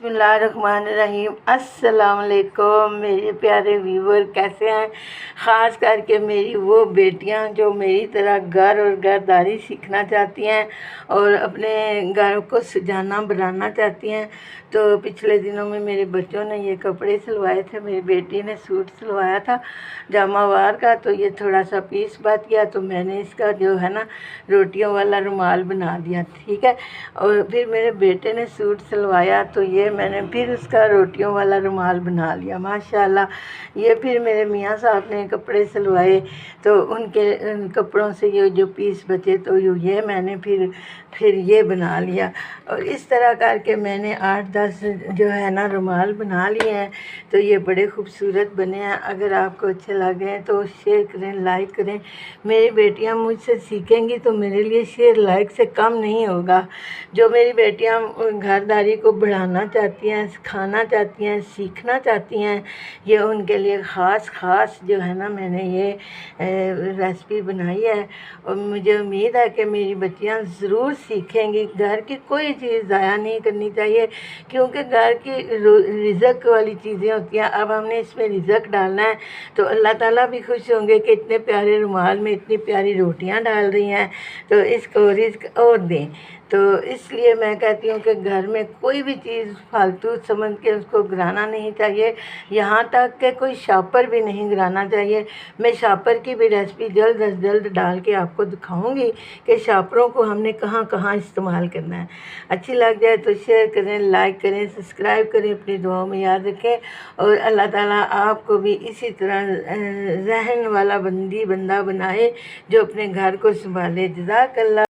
बिस्मिल्लाहिर्रहमानिर्रहीम। अस्सलाम वालेकुम मेरे प्यारे व्यूवर, कैसे हैं? ख़ास करके मेरी वो बेटियां जो मेरी तरह घर और घरदारी सीखना चाहती हैं और अपने घर को सजाना बनाना चाहती हैं। तो पिछले दिनों में मेरे बच्चों ने ये कपड़े सिलवाए थे। मेरी बेटी ने सूट सिलवाया था जामावार का, तो ये थोड़ा सा पीस बात किया तो मैंने इसका जो है ना रोटियों वाला रुमाल बना दिया, ठीक है। और फिर मेरे बेटे ने सूट सिलवाया तो ये मैंने फिर उसका रोटियों वाला रुमाल बना लिया माशाल्लाह। ये फिर मेरे मियाँ साहब ने कपड़े सिलवाए तो उनके उन कपड़ों से ये जो पीस बचे तो ये मैंने फिर ये बना लिया। और इस तरह करके मैंने 8-10 जो है ना रुमाल बना लिए हैं। तो ये बड़े खूबसूरत बने हैं। अगर आपको अच्छे लगे हैं तो शेयर करें, लाइक करें। मेरी बेटियां मुझसे सीखेंगी तो मेरे लिए शेयर लाइक से कम नहीं होगा। जो मेरी बेटियां घरदारी को बढ़ाना चाहती हैं, सिखाना चाहती हैं, सीखना चाहती हैं, ये उनके लिए ख़ास जो है ना मैंने ये रेसिपी बनाई है। और मुझे उम्मीद है कि मेरी बच्चियां ज़रूर सीखेंगी। घर की कोई चीज़ ज़ाया नहीं करनी चाहिए, क्योंकि घर की रिज़्क़ वाली चीज़ें होती हैं। अब हमने इसमें रिज़्क़ डालना है तो अल्लाह ताला भी खुश होंगे कि इतने प्यारे रुमाल में इतनी प्यारी रोटियां डाल रही हैं, तो इसको रिज़्क़ और दें। तो इसलिए मैं कहती हूँ कि घर में कोई भी चीज़ फालतू समझ के उसको गिराना नहीं चाहिए। यहाँ तक कि कोई शापर भी नहीं गिराना चाहिए। मैं शापर की भी रेसिपी जल्द अज जल्द डाल के आपको दिखाऊंगी कि शापरों को हमने कहाँ कहाँ इस्तेमाल करना है। अच्छी लग जाए तो शेयर करें, लाइक करें, सब्सक्राइब करें, अपनी दुआओं में याद रखें। और अल्लाह ताला आपको भी इसी तरह जहन वाला बंदा बनाए जो अपने घर को संभाले। जज़ाकल्लाह।